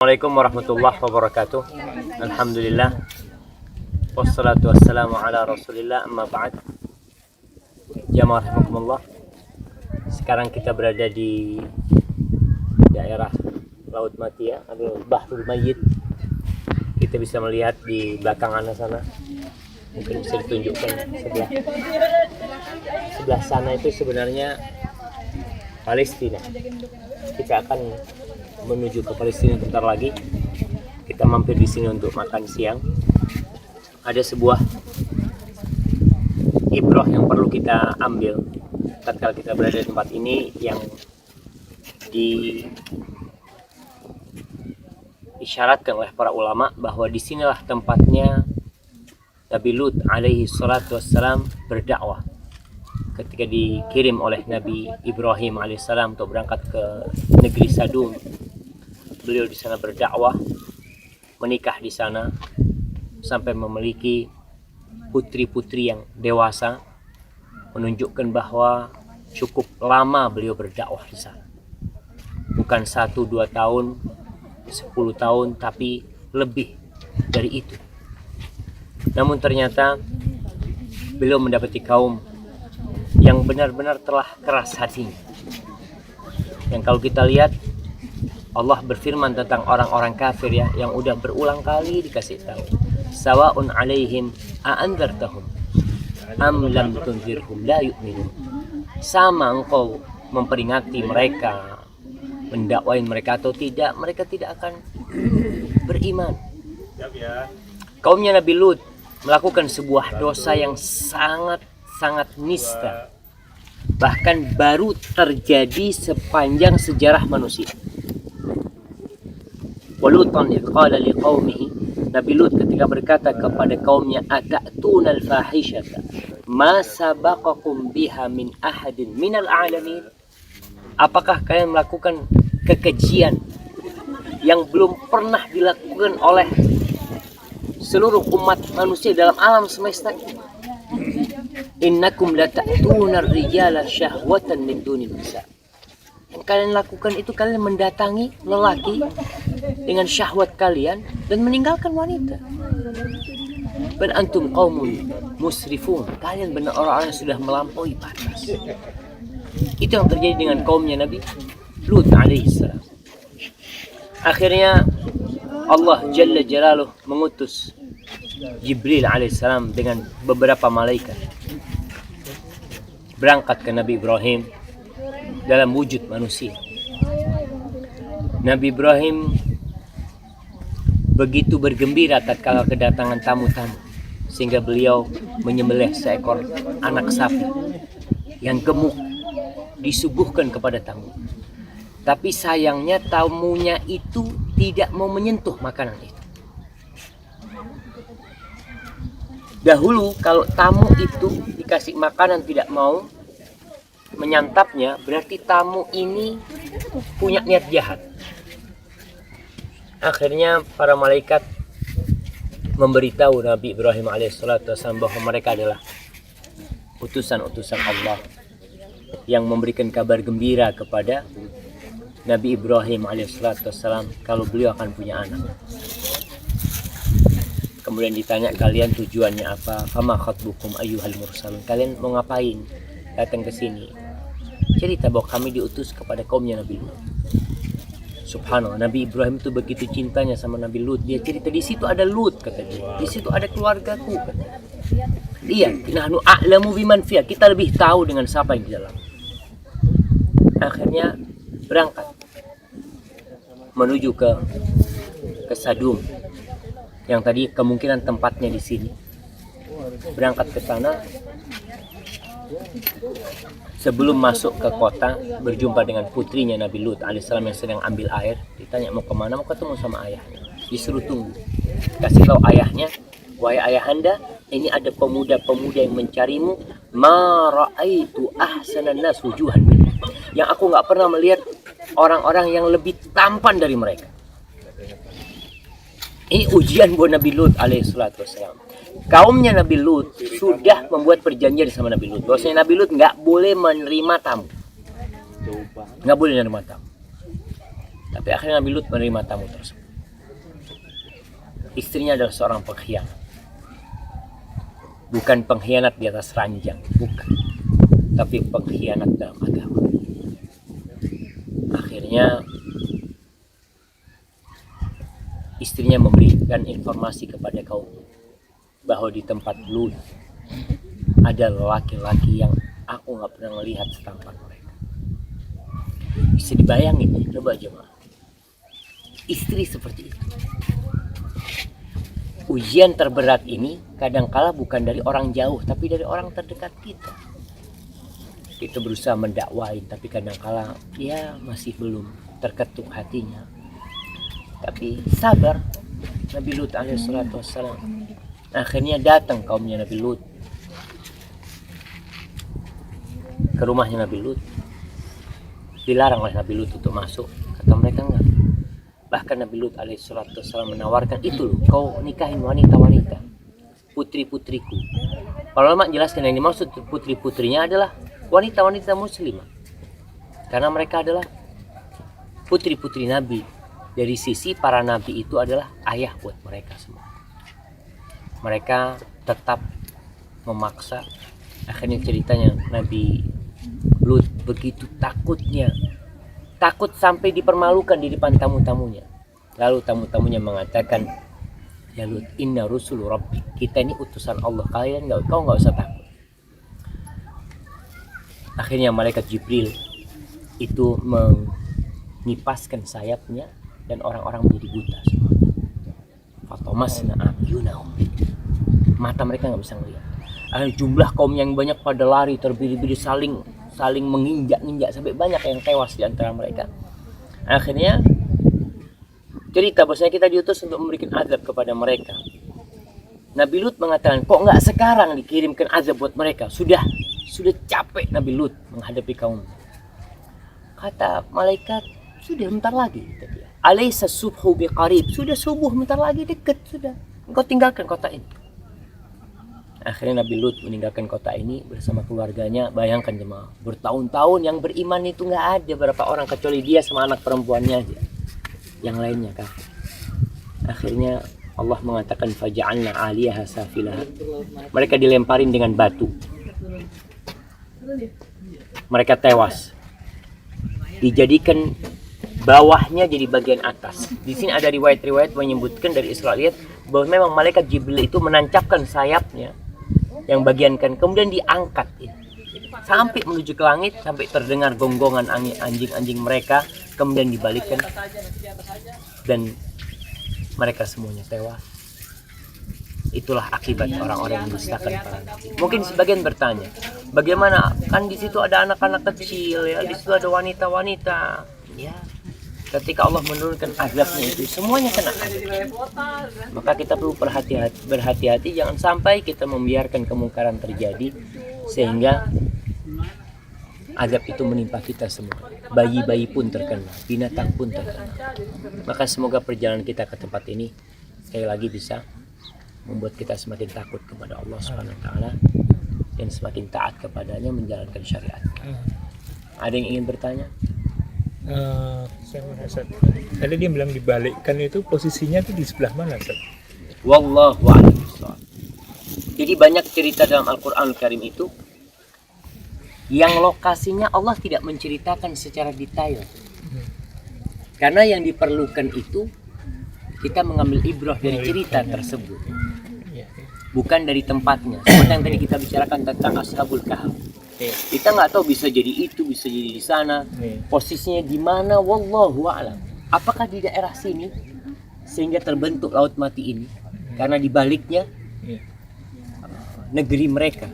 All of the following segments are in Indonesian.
Assalamualaikum warahmatullahi wabarakatuh. Alhamdulillah. Wassalatu wassalamu ala rasulillah, amma ba'd. Jamaah rahimakumullah. Sekarang kita berada di daerah Laut Mati ya, atau Bahrul Mayyit. Kita bisa melihat di belakang anda sana. Mungkin bisa ditunjukkan sebelah sana itu sebenarnya Palestina. Kita akan menuju ke Palestina bentar lagi. Kita mampir di sini untuk makan siang. Ada sebuah ibrah yang perlu kita ambil tatkala kita berada di tempat ini, yang diisyaratkan oleh para ulama bahwa disinilah tempatnya Nabi Lut alaihi salatu wassalam berdakwah ketika dikirim oleh Nabi Ibrahim alaihissalam untuk berangkat ke negeri Sadum. Beliau di sana berdakwah, menikah di sana sampai memiliki putri-putri yang dewasa, menunjukkan bahwa cukup lama beliau berdakwah di sana. Bukan 1-2 tahun, 10 tahun, tapi lebih dari itu. Namun ternyata beliau mendapati kaum yang benar-benar telah keras hatinya. Yang kalau kita lihat, Allah berfirman tentang orang-orang kafir ya, yang udah berulang kali dikasih tahu, sawa'un alaihim a'andzartahum am lam tunzirhum la yu'minun. Sama engkau memperingati mereka, mendakwain mereka atau tidak, mereka tidak akan beriman. Kaumnya Nabi Lut melakukan sebuah dosa yang sangat nista, bahkan baru terjadi sepanjang sejarah manusia. Walutan iqala liqaumihi, Nabi Lut ketika berkata kepada kaumnya, ata'tunal fahishata ma sabaqakum biha min ahadin minal alamin. Apakah kalian melakukan kekejian yang belum pernah dilakukan oleh seluruh umat manusia dalam alam semesta? Innakum lata'tunar rijala syahwatan min dunin nisa. Yang kalian lakukan itu, kalian mendatangi lelaki dengan syahwat kalian dan meninggalkan wanita. Bal antum qaumun musrifun. Kalian benar orang-orang yang sudah melampaui batas. Itu yang terjadi dengan kaumnya Nabi Lut alaihissalam. Akhirnya Allah Jalla Jalaluh mengutus Jibril alaihissalam dengan beberapa malaikat berangkat ke Nabi Ibrahim dalam wujud manusia. Nabi Ibrahim begitu bergembira tatkala kedatangan tamu-tamu, sehingga beliau menyembelih seekor anak sapi yang gemuk disuguhkan kepada tamu. Tapi sayangnya tamunya itu tidak mau menyentuh makanan itu. Dahulu kalau tamu itu dikasih makanan tidak mau menyantapnya, berarti tamu ini punya niat jahat. Akhirnya para malaikat memberitahu Nabi Ibrahim alaihissalam bahwa mereka adalah utusan-utusan Allah yang memberikan kabar gembira kepada Nabi Ibrahim alaihissalam kalau beliau akan punya anak. Kemudian ditanya, kalian tujuannya apa? Fama khatbukum ayyuhal mursalun. Kalian mau ngapain datang ke sini? Cerita bahwa kami diutus kepada kaumnya Nabi Lut. Subhanallah, Nabi Ibrahim itu begitu cintanya sama Nabi Lut. Dia cerita, di situ ada Lut, kata dia. Di situ ada keluargaku, kata. Iya, nahnu a'lamu biman fiha. Kita lebih tahu dengan siapa yang di dalam. Akhirnya berangkat menuju ke Sadum, yang tadi kemungkinan tempatnya di sini. Berangkat ke sana. Sebelum masuk ke kota, berjumpa dengan putrinya Nabi Lut alaihissalam yang sedang ambil air. Ditanya mau kemana, mau ketemu sama ayahnya. Disuruh tunggu. Kasih tahu ayahnya, wahai ayahanda, ini ada pemuda-pemuda yang mencarimu. Ma ra'aitu ahsanan nas wujuhan, yang aku nggak pernah melihat orang-orang yang lebih tampan dari mereka. Ini ujian buat Nabi Lut alaihissalam. Kaumnya Nabi Lut sudah membuat perjanjian sama Nabi Lut bahwasanya Nabi Lut nggak boleh menerima tamu, nggak boleh menerima tamu. Tapi akhirnya Nabi Lut menerima tamu tersebut. istrinya adalah seorang pengkhianat. Bukan pengkhianat di atas ranjang, bukan, tapi pengkhianat dalam agama. Akhirnya istrinya memberikan informasi kepada kaum bahwa di tempat Lut ada laki-laki yang aku nggak pernah melihat setampan mereka. Bisa dibayangin, coba jemaah, istri seperti itu. Ujian terberat ini kadangkala bukan dari orang jauh, tapi dari orang terdekat kita. Kita berusaha mendakwain, tapi kadangkala ya masih belum terketuk hatinya. Tapi sabar. Nabi Lut alaihissalatu wassalam, akhirnya datang kaumnya Nabi Lut ke rumahnya Nabi Lut. Dilarang oleh Nabi Lut untuk masuk. Kata mereka enggak. Bahkan Nabi Lut alaihissalatu wassalam menawarkan, itu loh, kau nikahin wanita-wanita, putri-putriku. Para ulama jelaskan yang dimaksud putri-putrinya adalah wanita-wanita muslimah, karena mereka adalah putri-putri Nabi. Dari sisi para Nabi itu adalah ayah buat mereka semua. Mereka tetap memaksa. Akhirnya ceritanya Nabi Lut begitu takutnya, takut sampai dipermalukan di depan tamu-tamunya. Lalu tamu-tamunya mengatakan, ya Lut, inna rusulu rabbi, kita ini utusan Allah, kau nggak usah takut. Akhirnya malaikat Jibril itu mengipaskan sayapnya dan orang-orang menjadi buta semua. Fatomasna a'yunahum, mata mereka nggak bisa melihat. Akhirnya jumlah kaum yang banyak pada lari terbiri-biri, saling menginjak-injak, sampai banyak yang tewas di antara mereka. Akhirnya cerita bahwasanya kita diutus untuk memberikan azab kepada mereka. Nabi Lut mengatakan, kok nggak sekarang dikirimkan azab buat mereka? Sudah capek Nabi Lut menghadapi kaum. Kata malaikat, sudah bentar lagi, kata dia. Alaysa subhu biqarib, sudah subuh bentar lagi, dekat sudah. Engkau tinggalkan kota ini. Akhirnya Nabi Lut meninggalkan kota ini bersama keluarganya. Bayangkan jemaah, bertahun-tahun yang beriman itu nggak ada berapa orang kecuali dia sama anak perempuannya aja. Yang lainnya kafir. Akhirnya Allah mengatakan faja'alna 'aliyaha safilaha. Mereka dilemparin dengan batu. Mereka tewas. Dijadikan bawahnya jadi bagian atas. Di sini ada riwayat-riwayat menyebutkan dari Israiliyat bahwa memang malaikat Jibril itu menancapkan sayapnya yang bagian kan, kemudian diangkat sampai menuju ke langit, sampai terdengar gonggongan anjing-anjing mereka, kemudian dibalikkan dan mereka semuanya tewas. Itulah akibat orang-orang yang mendustakan para nabi. Mungkin sebagian bertanya, bagaimana, kan di situ ada anak-anak kecil ya, di situ ada wanita-wanita ya. Ketika Allah menurunkan azabnya itu semuanya kena azab. Maka kita perlu berhati-hati jangan sampai kita membiarkan kemungkaran terjadi sehingga azab itu menimpa kita semua. Bayi-bayi pun terkena, binatang pun terkena. Maka semoga perjalanan kita ke tempat ini sekali lagi bisa membuat kita semakin takut kepada Allah Subhanahu wa taala dan semakin taat kepadanya menjalankan syariat. Ada yang ingin bertanya? Saya merasa tadi dia bilang dibalikkan, itu posisinya itu di sebelah mana, Ustaz? Wallahu a'lam. Jadi banyak cerita dalam Al-Qur'an Al-Karim itu yang lokasinya Allah tidak menceritakan secara detail. Karena yang diperlukan itu kita mengambil ibrah dari cerita tersebut, bukan dari tempatnya. Seperti yang tadi kita bicarakan tentang Ashabul Kahf. Kita nggak tahu, bisa jadi itu, bisa jadi di sana. Posisinya di mana? Wallahu a'lam. Apakah di daerah sini sehingga terbentuk Laut Mati ini? Karena di baliknya negeri mereka,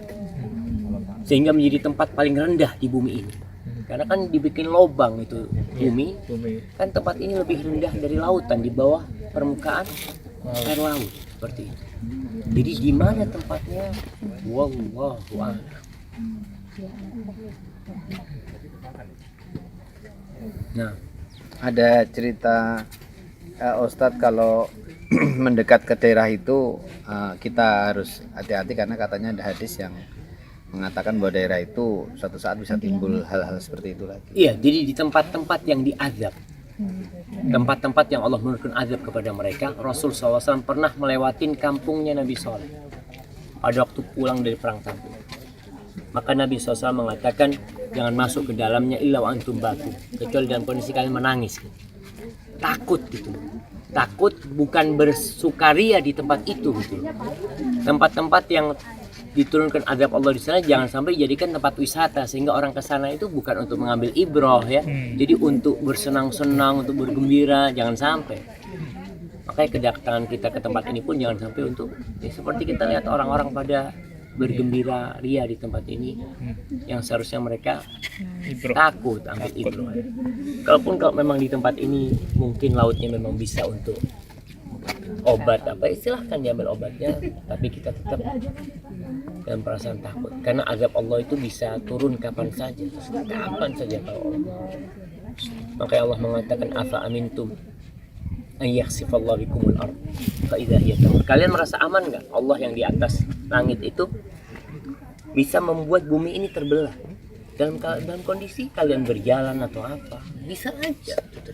sehingga menjadi tempat paling rendah di bumi ini. Karena kan dibikin lobang itu bumi. Kan tempat ini lebih rendah dari lautan, di bawah permukaan air laut seperti itu. Jadi di mana tempatnya? Wallahu a'lam. Nah, ada cerita Ustadz kalau mendekat ke daerah itu kita harus hati-hati karena katanya ada hadis yang mengatakan bahwa daerah itu suatu saat bisa timbul hal-hal seperti itu lagi. Iya, jadi di tempat-tempat yang diazab tempat-tempat yang Allah menurunkan azab kepada mereka. Rasul SAW pernah melewatin kampungnya Nabi Saleh pada waktu pulang dari perang Tabuk. Maka Nabi SAW mengatakan, jangan masuk ke dalamnya illa wa antum baku, kecuali dalam kondisi kalian menangis. Takut gitu. Takut bukan bersukaria di tempat itu gitu. Tempat-tempat yang diturunkan azab Allah di sana jangan sampai dijadikan tempat wisata, sehingga orang ke sana itu bukan untuk mengambil ibrah ya. Jadi untuk bersenang-senang, untuk bergembira, jangan sampai. Makanya kedatangan kita ke tempat ini pun jangan sampai untuk ya, seperti kita lihat orang-orang pada bergembira ria di tempat ini, yang seharusnya mereka takut ambil ibrah. Kalaupun kalau memang di tempat ini mungkin lautnya memang bisa untuk obat apa, silahkan diambil obatnya, tapi kita tetap dalam perasaan takut, karena azab Allah itu bisa turun kapan saja kalau Allah. Makanya Allah mengatakan afa amintum ayyakhsifallahu bikumul ard fa idza hiya tamur. Kalian merasa aman nggak Allah yang di atas langit itu bisa membuat bumi ini terbelah dalam kondisi kalian berjalan atau apa, bisa aja gitu.